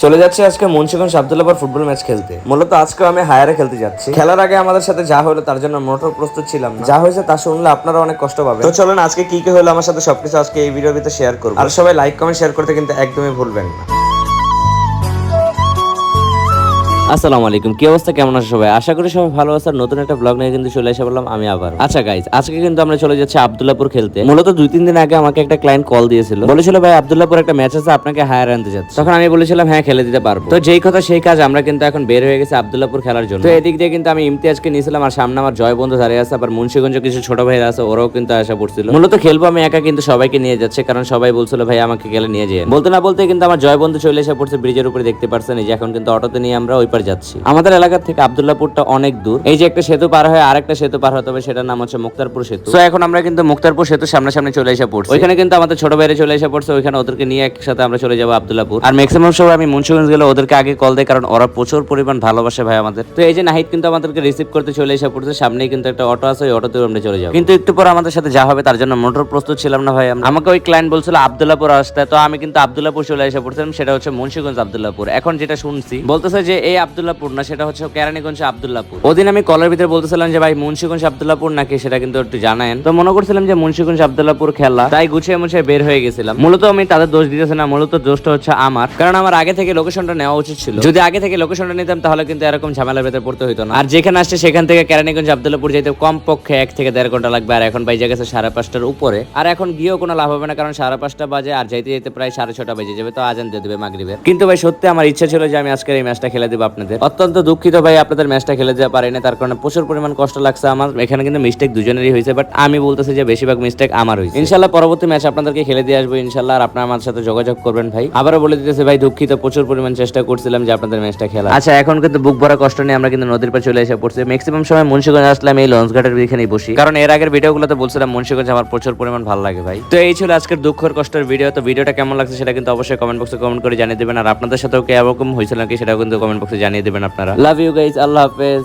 চলে যাচ্ছি আজকে মুন্সিগঞ্জ আব্দুল্লাহপুর ফুটবল ম্যাচ খেলতে। মূলত আজকে আমি হায়ারে খেলতে যাচ্ছি। খেলার আগে আমাদের সাথে যা হলো তার জন্য মোটর প্রস্তুত ছিলাম না। যা হয়েছে তা শুনলে আপনারা অনেক কষ্ট পাবেন। তো চলেন আজকে কি কি হলো আমার সাথে সবকিছু আজকে এই ভিডিওর ভিতরে শেয়ার করব। আর সবাই লাইক কমেন্ট শেয়ার করতে কিন্তু একদমই ভুলবেন না। আসসালামু আলাইকুম, কি অবস্থা, কেমন আছে সবাই? আশা করি সবাই ভালো আছে। নতুন একটা ব্লগ নিয়ে কিন্তু চলে এসে বললাম আমি আবার। আচ্ছা গাইজ, আজকে কিন্তু আমরা চলে যাচ্ছি আব্দুল্লাহপুর খেলতে। মূলত 2-3 দিন আগে আমাকে একটা ক্লায়েন্ট কল দিয়েছিল, বলেছিল ভাই আব্দুল্লাহপুর একটা ম্যাচ আছে, আপনাকে হায়ার আনতে যাচ্ছে। তখন আমি বলেছিলাম হ্যাঁ খেলে দিতে পারবো। তো যেই কথা সেই কাজ, আমরা কিন্তু এখন বের হয়ে গেছি আব্দুল্লাহপুর খেলার জন্য। তো এদিক দিয়ে কিন্তু আমি ইমতিয়াজকে নিয়েছিলাম, আর সামনে আমার জয় বন্ধু দাঁড়িয়ে আছে, আবার মুন্সিগঞ্জ কিছু ছোট ভাই আছে, ওরাও কিন্তু আসা পড়ছিল। মূলত খেলবো আমি একা, কিন্তু সবাইকে নিয়ে যাচ্ছে, কারণ সবাই বলছিল ভাই আমাকে গেলে নিয়ে যায়। বলতে না বলতে কিন্তু আমার জয় বন্ধু চলে এসে পড়ছে ব্রিজের উপরে, দেখতে পারছেন। এই যে এখন কিন্তু অটোতে নিয়ে আমরা ওই পার যাচ্ছি। আমাদের এলাকা থেকে আব্দুল্লাহপুরটা অনেক দূর। এই যে একটা সেতু পার হয়ে আরেকটা সেতু পার হতে হবে, সেটার নাম হচ্ছে মুক্তারপুর সেতু। তো এখন আমরা কিন্তু মুক্তারপুর সেতু সামনাসামনি চলে এসে পড়ছি। ওইখানে কিন্তু আমাদের ছোট ভাইরা চলে এসে পড়ছে, ওইখানে ওদেরকে নিয়ে একসাথে আমরা চলে যাবো আব্দুল্লাহপুর। আর ম্যাক্সিমাম সময় আমি মুন্সিগঞ্জ গেলে ওদেরকে আগে কল দেয়, কারণ ওরা প্রচুর পরিমাণ ভালোবাসে ভাই আমাদের। তো এই যে নাহিদ কিন্তু আমাদেরকে রিসিভ করতে চলে এসে পড়ছে, সামনেই কিন্তু একটা অটো আছে, ওই অটোতে আমরা চলে যাবো। কিন্তু একটু পর আমাদের সাথে যা হবে তার জন্য মোটর প্রস্তুত ছিলাম না ভাই। আমাকে ওই ক্লায়েন্ট বলছিল আব্দুল্লাহপুর আসতে, তো আমি কিন্তু আব্দুল্লাহপুর চলে এসে পড়ছিলাম। সেটা হচ্ছে মুন্সিগঞ্জ আব্দুল্লাহপুর। এখন যেটা শুনছি বলতেছে যে এই আব্দুল্লাহপুর না, সেটা হচ্ছে কেরানীগঞ্জ আব্দুল্লাহপুর। ওদিন আমি কলের ভিতরে বলতেছিলাম যে ভাই মুন্সিগঞ্জ আব্দুল্লাহপুর নাকি, সেটা কিন্তু একটু জানায়েন। তো মনে করছিলাম যে মুন্সিগঞ্জ আব্দুল্লাহপুর খেলা, তাই গুছিয়ে মুছিয়ে বের হয়ে গেছিলাম। মূলত আমি তাদের দোষ দিতেছি না, মূলত দোষটা হচ্ছে আমার, কারণ আমার আগে থেকে লোকেশনটা নেওয়া উচিত ছিল। যদি আগে থেকে লোকেশনটা নিতাম তাহলে কিন্তু এরকম ঝামেলার ভেতরে পড়তে হইতো না। আর যেখানে আসছে সেখান থেকে কেরানীগঞ্জ আব্দুল্লাহপুর যেতে কমপক্ষে 1 থেকে 1.5 ঘন্টা লাগবে, আর এখন বাইজে গেছে 5:30টার উপরে। আর এখন গিয়েও কোনো লাভ হবে না, কারণ 5:30 বাজে, আর যাইতে যেতে প্রায় 6:30 বেজে যাবে। তো আজান দিয়ে দেবে মাগরিবের। কিন্তু ভাই সত্যি আমার ইচ্ছা ছিল যে আমি আজকের এই ম্যাচটা খেলে দেবো আপনাদের। অত্যন্ত দুঃখিত ভাই আপনাদের ম্যাচটা খেলে দিতে পারিনি, তার কারণে প্রচুর পরিমাণ কষ্ট লাগছে আমার। এখানে কিন্তু মিস্টেক দুজনেরই হয়েছে, বাট আমি বলতেছি যে বেশিরভাগ মিস্টেক আমার হয়েছে। ইনশাল্লাহ পরবর্তী ম্যাচ আপনাদেরকে খেলে দিয়ে আসবো ইনশাল্লাহ, আর আপনারা আমার সাথে যোগাযোগ করবেন ভাই। আবারও বলে দিতেছি ভাই দুঃখিত, প্রচুর পরিমাণ চেষ্টা করছিলাম যে আপনাদের ম্যাচটা খেলা। আচ্ছা এখন কিন্তু বুক ভরা কষ্ট নিয়ে আমরা কিন্তু নদীর পাড়ে চলে এসে পড়ছি। ম্যাক্সিমাম সময় মুন্সিগঞ্জ আসলাম এই লঞ্চ ঘাটের এখানেই বসি, কারণ এর আগের ভিডিওগুলোতে বলছিলাম মুন্সিগঞ্জ আমার প্রচুর পরিমাণ ভালো লাগে ভাই। তো এই ছিল আজকের দুঃখের কষ্টের ভিডিও। তো ভিডিওটা কেমন লাগছে সেটা কিন্তু অবশ্যই কমেন্ট বক্সে কমেন্ট করে জানিয়ে দেবেন, আর আপনাদের সাথেও কি এরকম হয়েছিল নাকি সেটাও কিন্তু কমেন্ট বক্সে জানিয়ে দেবেন আপনারা। লাভ ইউ গাইজ, আল্লাহ হাফেজ।